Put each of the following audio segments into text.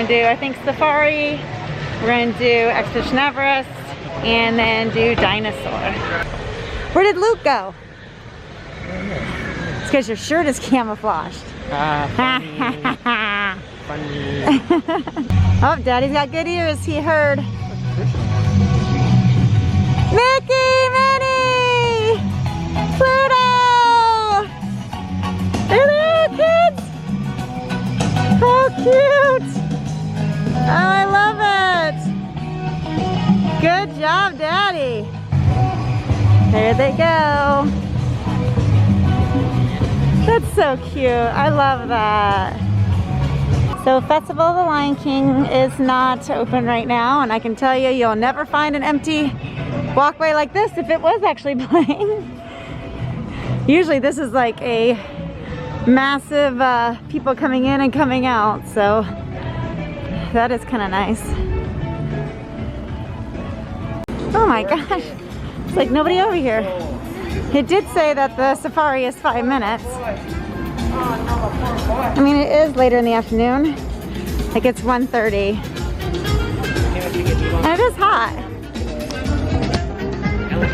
do, I think, Safari. We're gonna do Expedition Everest, and then do Dinosaur. Where did Luke go? It's because your shirt is camouflaged. Funny. Oh, Daddy's got good ears, he heard. Mickey, Minnie, Pluto! There they are, kids! How cute! Oh, I love it! Good job, Daddy! There they go. That's so cute. I love that. So Festival of the Lion King is not open right now, and I can tell you, you'll never find an empty walkway like this if it was actually playing. Usually this is like a massive people coming in and coming out, so that is kind of nice. Oh my gosh, it's like nobody over here. It did say that the safari is 5 minutes. I mean, it is later in the afternoon. Like it's 1:30. And it is hot.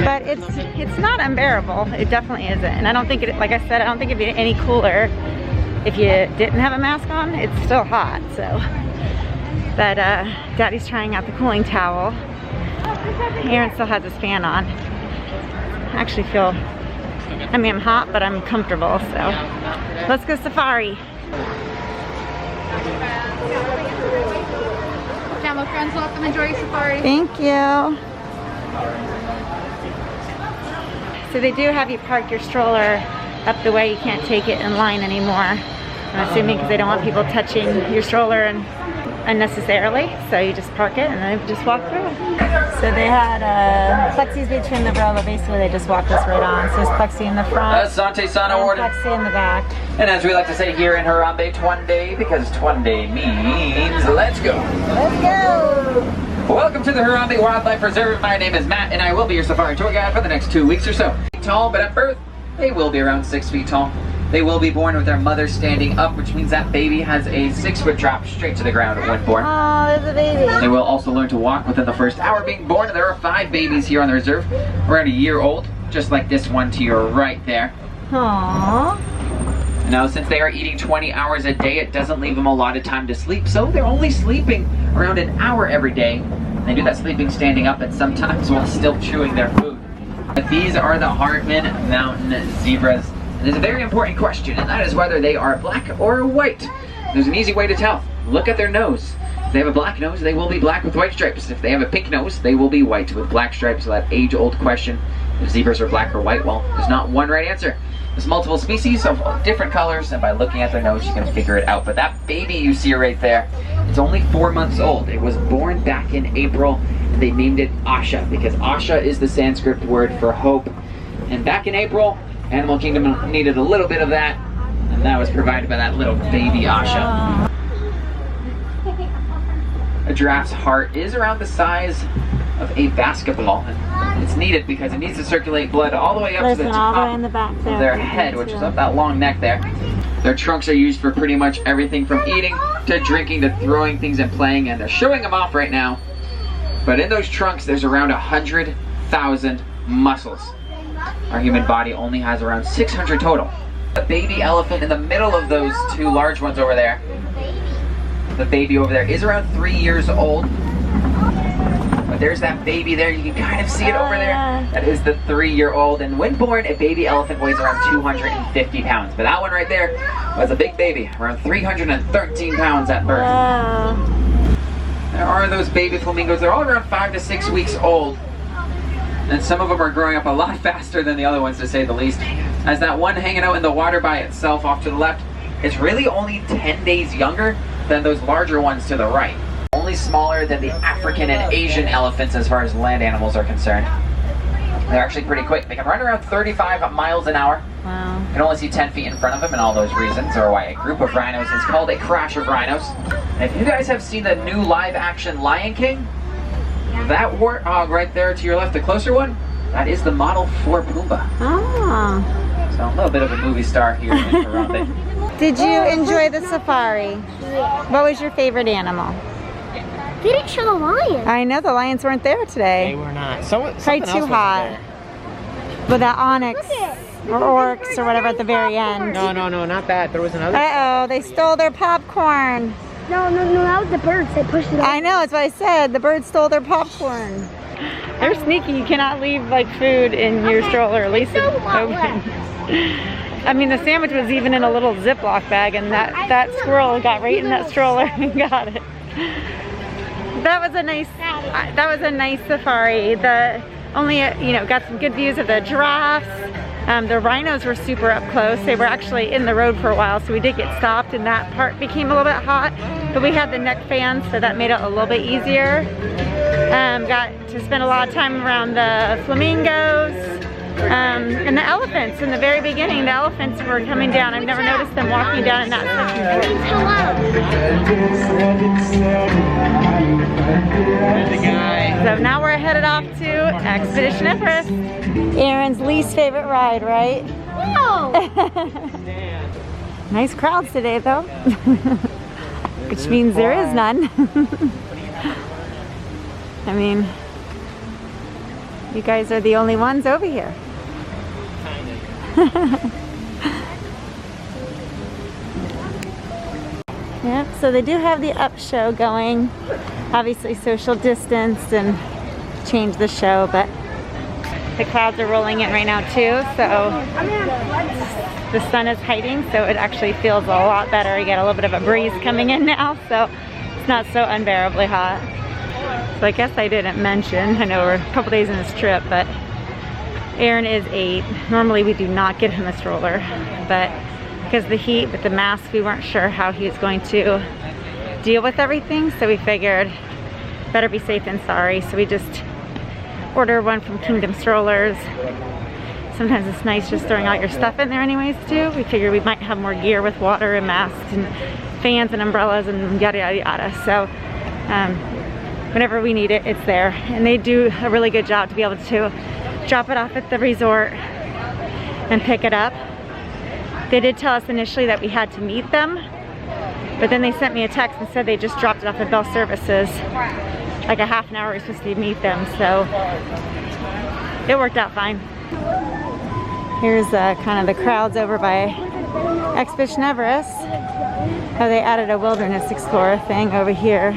But it's not unbearable. It definitely isn't. And I don't think it, like I said, I don't think it'd be any cooler if you didn't have a mask on. It's still hot, so. But Daddy's trying out the cooling towel. Aaron still has his fan on. I actually feel, I mean, I'm hot, but I'm comfortable, so. Let's go safari. Camel friends, welcome. Enjoy your safari. Thank you. So they do have you park your stroller up the way. You can't take it in line anymore. I'm assuming because they don't want people touching your stroller and unnecessarily. So you just park it and then just walk through. So they had plexis between the row, but basically they just walked us right on. So there's plexi in the front, Asante Sana and order. plexi in the back. And as we like to say here in Harambee, Twande, because Twande means let's go. Let's go! Welcome to the Harambee Wildlife Preserve. My name is Matt, and I will be your safari tour guide for the next 2 weeks or so. Tall, but at birth, they will be around 6 feet tall. They will be born with their mother standing up, which means that baby has a 6-foot drop straight to the ground when born. Oh, there's a baby. They will also learn to walk within the first hour being born. There are 5 babies here on the reserve, around a year old, just like this one to your right there. Aww. Now, since they are eating 20 hours a day, it doesn't leave them a lot of time to sleep, so they're only sleeping around an hour every day. They do that sleeping standing up and sometimes while still chewing their food. But these are the Hartman mountain zebras. And there's a very important question, and that is whether they are black or white. There's an easy way to tell. Look at their nose. If they have a black nose, they will be black with white stripes. If they have a pink nose, they will be white with black stripes. So that age-old question, if zebras are black or white, well, there's not one right answer. There's multiple species of different colors, and by looking at their nose, you can figure it out. But that baby you see right there, it's only 4 months old. It was born back in April, and they named it Asha, because Asha is the Sanskrit word for hope. And back in April, Animal Kingdom needed a little bit of that, and that was provided by that little baby Asha. A giraffe's heart is around the size of a basketball. It's needed because it needs to circulate blood all the way up to the top in the back there. of their head, which is up that long neck there. Their trunks are used for pretty much everything from eating to drinking to throwing things and playing, and they're showing them off right now. But in those trunks, there's around 100,000 muscles. Our human body only has around 600 total. The baby elephant in the middle of those 2 large ones over there, the baby over there is around 3 years old. But there's that baby there, you can kind of see it over there. That is the 3-year-old, and when born, a baby elephant weighs around 250 pounds. But that one right there was a big baby, around 313 pounds at birth. Wow. There are those baby flamingos, they're all around 5 to 6 weeks old. And some of them are growing up a lot faster than the other ones, to say the least. As that one hanging out in the water by itself off to the left is really only 10 days younger than those larger ones to the right. Only smaller than the African and Asian elephants as far as land animals are concerned. They're actually pretty quick. They can run around 35 miles an hour. Wow. You can only see 10 feet in front of them, and all those reasons are why a group of rhinos is called a crash of rhinos. And if you guys have seen the new live-action Lion King, that warthog right there to your left, the closer one, that is the model for Pumbaa. Ah. So a little bit of a movie star here in Harambee. Did you enjoy the safari? What was your favorite animal? They didn't show the lion. I know the lions weren't there today. They were not. Probably too hot. With that onyx or oryx or whatever at the very end. No, not that. There was another. Uh-oh, they stole their popcorn. No, that was the birds. They pushed it up. I know, that's what I said. The birds stole their popcorn. They're sneaky. You cannot leave like food in your stroller, at least it's open. I mean, the sandwich was even in a little Ziploc bag, and that squirrel got right in that stroller and got it. That was a nice safari. Got some good views of the giraffes. The rhinos were super up close. They were actually in the road for a while, so we did get stopped, and that part became a little bit hot. But we had the neck fans, so that made it a little bit easier. Got to spend a lot of time around the flamingos. And the elephants. In the very beginning, the elephants were coming down. I've never noticed them walking down in that section. There's a guy. So now we're headed off to Expedition Everest. Aaron's least favorite ride, right? No! Nice crowds today, though. Which means there is none. I mean, you guys are the only ones over here. Yep, so they do have the up show going. Obviously social distance and change the show, but the clouds are rolling in right now too, so the sun is hiding, so it actually feels a lot better. You get a little bit of a breeze coming in now, so it's not so unbearably hot. So I guess I didn't mention, I know we're a couple days in this trip, but Aaron is 8. Normally we do not get him a stroller, but because of the heat with the mask, we weren't sure how he was going to deal with everything, so we figured better be safe than sorry. So we just ordered one from Kingdom Strollers. Sometimes it's nice just throwing all your stuff in there anyways too. We figured we might have more gear with water and masks and fans and umbrellas and yada yada yada. So whenever we need it, it's there. And they do a really good job to be able to drop it off at the resort and pick it up. They did tell us initially that we had to meet them, but then they sent me a text and said they just dropped it off at Bell Services. Like a half an hour we were supposed to meet them, so it worked out fine. Here's kind of the crowds over by Expedition Everest. How they added a wilderness explorer thing over here.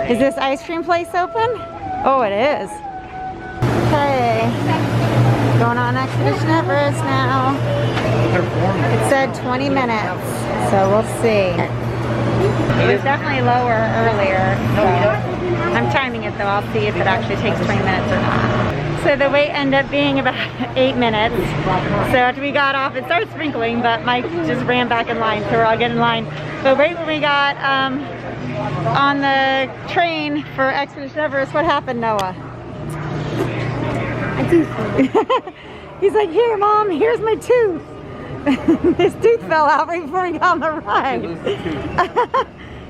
Is this ice cream place open? Oh, it is. Okay, going on Expedition Everest now. It said 20 minutes, so we'll see. It was definitely lower earlier, so I'm timing it though. I'll see if it actually takes 20 minutes or not. So the wait ended up being about 8 minutes. So after we got off, it started sprinkling, but Mike just ran back in line, so we're all getting in line. But right when we got on the train for Expedition Everest, what happened, Noah? A tooth. He's like, here Mom, here's my tooth. His tooth fell out right before we got on the ride.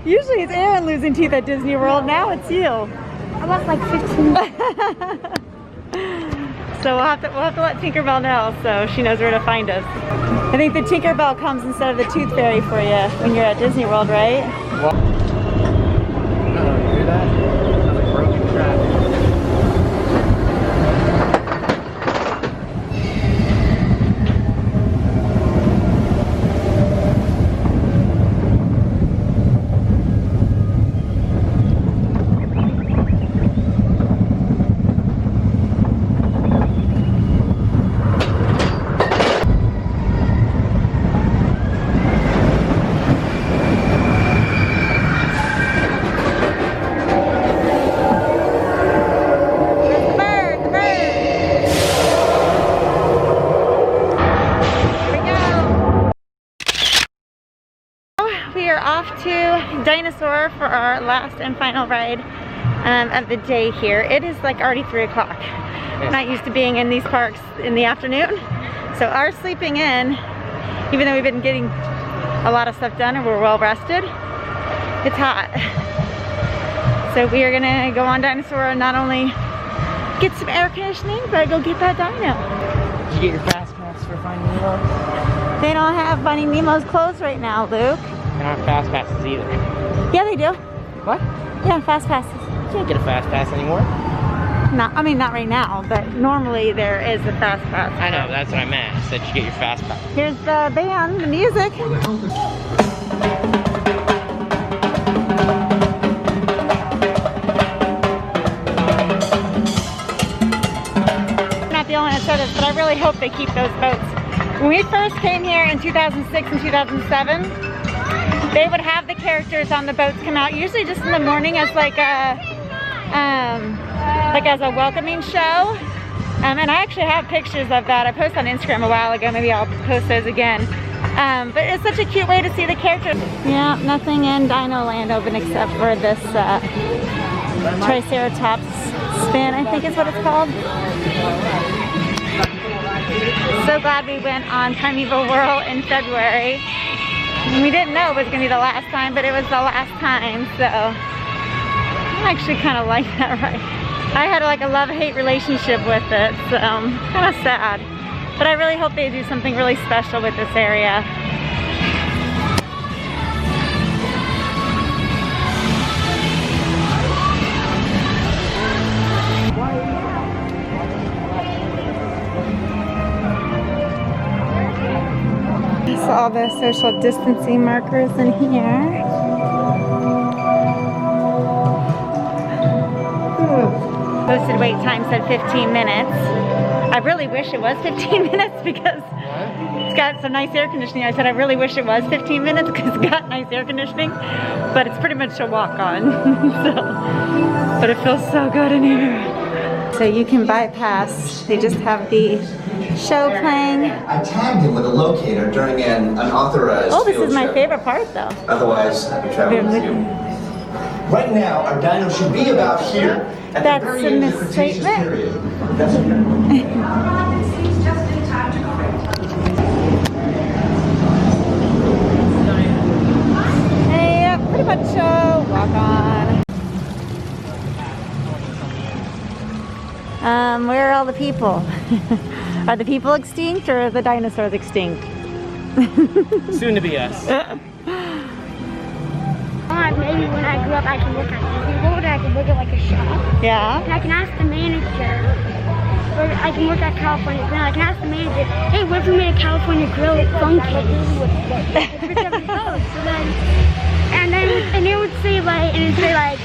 Usually it's Aaron losing teeth at Disney World, now it's you. I lost like 15. So we'll have to let Tinkerbell know so she knows where to find us. I think the Tinkerbell comes instead of the Tooth Fairy for you when you're at Disney World, right? What? Hear that? Sounds like broken track. Dinosaur for our last and final ride of the day here. It is like already 3 o'clock. I'm not used to being in these parks in the afternoon. So our sleeping in, even though we've been getting a lot of stuff done and we're well rested, it's hot. So we are gonna go on Dinosaur and not only get some air conditioning, but go get that dino. Did you get your fast pass for Finding Nemo? They don't have Finding Nemo's closed right now, Luke. They don't have fast passes either. Yeah, they do. What? Yeah, fast passes. You can't get a fast pass anymore. Not, I mean, not right now, but normally there is a fast pass. I know, that's what I meant. I said you get your fast pass. Here's the band, the music. I'm not the only one that said this, but I really hope they keep those boats. When we first came here in 2006 and 2007, they would have the characters on the boats come out, usually just in the morning as like a as a welcoming show. And I actually have pictures of that. I posted on Instagram a while ago. Maybe I'll post those again. But it's such a cute way to see the characters. Yeah, nothing in Dino Land open except for this Triceratops spin, I think is what it's called. So glad we went on Primeval Whirl in February. We didn't know it was going to be the last time, but it was the last time, so I actually kind of like that ride. I had like a love-hate relationship with it, so kind of sad. But I really hope they do something really special with this area. So all the social distancing markers in here. Posted wait time said 15 minutes. I really wish it was 15 minutes because it's got some nice air conditioning. I said I really wish it was 15 minutes because it's got nice air conditioning, but it's pretty much a walk on. But it feels so good in here. So you can bypass, they just have the show playing. I tagged him with a locator during an unauthorized Oh, this field is my trip. favorite part though. Otherwise, I'd be traveling with you. Right now, our dino should be about here. At That's the very a end of the Cretaceous misstatement. period. That's okay. Hey, pretty much walk on. Where are all the people? Are the people extinct or are the dinosaurs extinct? Soon to be us. Maybe when I grew up, I can work at Disney World. I can work at like a shop. Yeah. And I can ask the manager. Or I can work at California Grill. I can ask the manager, hey, what if we made a California Grill phone case? For $7. So then, and they would say like, and it'd say like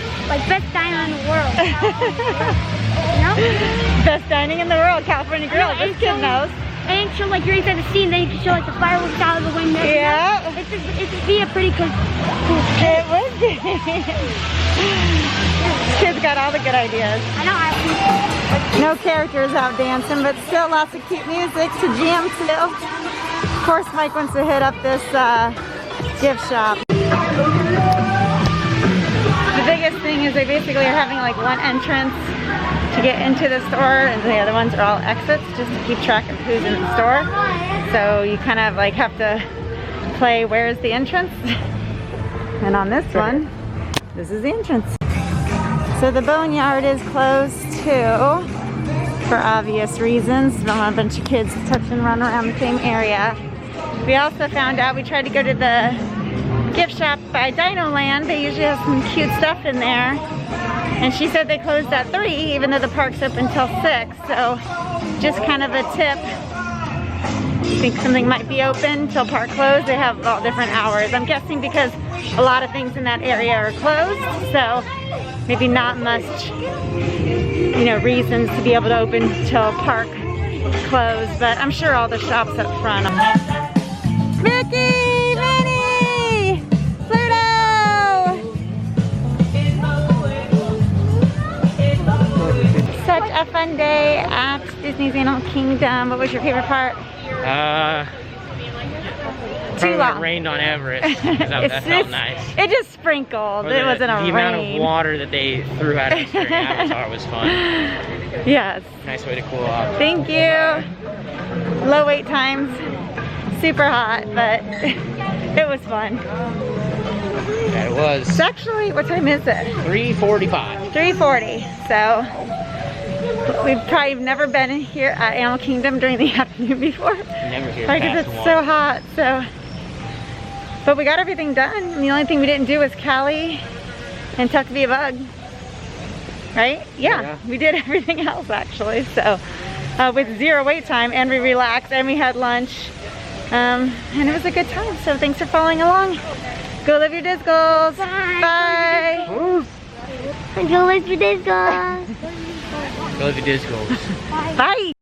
best dino in the world. You know? Best dining in the world, California Grill. Yeah, This kid knows. And show like you're inside the scene, then you can show like the fireworks out of the window. Yeah. It's just be a pretty cool. It would be. This kid's got all the good ideas. I know. No characters out dancing, but still lots of cute music to jam to. Of course, Mike wants to hit up this gift shop. The biggest thing is they basically are having like one entrance to get into the store, and the other ones are all exits just to keep track of who's in the store. So you kind of like have to play where's the entrance. And on this one, this is the entrance. So the boneyard is closed too, for obvious reasons. Don't want a bunch of kids touch and run around the same area. We also found out, we tried to go to the gift shop by Dino Land. They usually have some cute stuff in there. And she said they closed at 3, even though the park's open till 6. So just kind of a tip. You think something might be open till park closed? They have all different hours. I'm guessing because a lot of things in that area are closed. So maybe not much, you know, reasons to be able to open till park closed. But I'm sure all the shops up front. Mickey! Minnie! Pluto! Such a fun day at Disney's Animal Kingdom. What was your favorite part? Too long. It rained on Everest. That felt nice. It just sprinkled. It wasn't a rain. The amount of water that they threw at us during Avatar was fun. Yes. Nice way to cool off. Thank you. Low wait times. Super hot, but it was fun. Yeah, it was. It's actually, what time is it? 3:45. 3:40. So We've probably never been in here at Animal Kingdom during the afternoon before. Never here Because past it's one. so hot, so. But we got everything done. And the only thing we didn't do was Cali and Tuck to be a Bug. Right? Yeah, we did everything else actually. So with 0 wait time, and we relaxed and we had lunch. And it was a good time. So thanks for following along. Go live your DisGoals. Bye. Go live your DisGoals. Go to DisGoals. Bye.